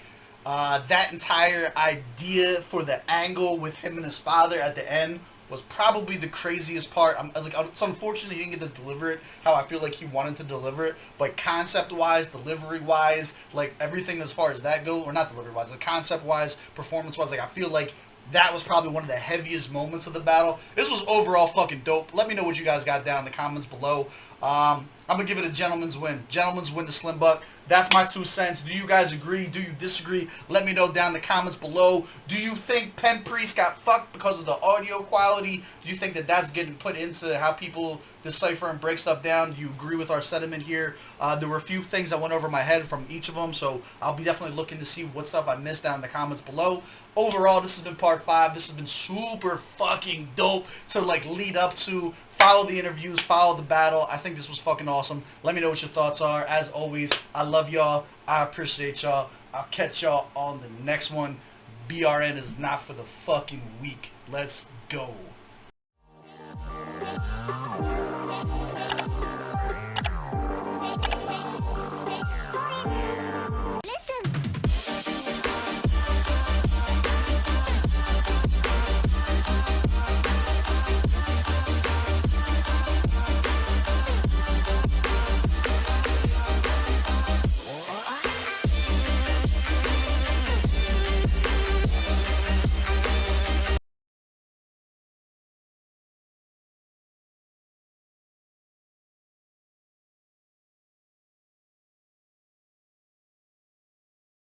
That entire idea for the angle with him and his father at the end was probably the craziest part. It's unfortunate he didn't get to deliver it how I feel like he wanted to deliver it, but concept-wise, delivery-wise, like everything as far as that goes, or not delivery-wise, like concept-wise, performance-wise, like I feel like that was probably one of the heaviest moments of the battle. This was overall fucking dope. Let me know what you guys got down in the comments below. I'm going to give it a gentleman's win. Gentleman's win to Slimbuck. That's my 2 cents. Do you guys agree? Do you disagree? Let me know down in the comments below. Do you think Penpriest got fucked because of the audio quality? Do you think that that's getting put into how people decipher and break stuff down? Do you agree with our sentiment here? There were a few things that went over my head from each of them, so I'll be definitely looking to see what stuff I missed down in the comments below. Overall, this has been part 5. This has been super fucking dope to like lead up to. Follow the interviews, follow the battle. I think this was fucking awesome. Let me know what your thoughts are. As always, I love y'all. I appreciate y'all. I'll catch y'all on the next one. BRN is not for the fucking weak. Let's go.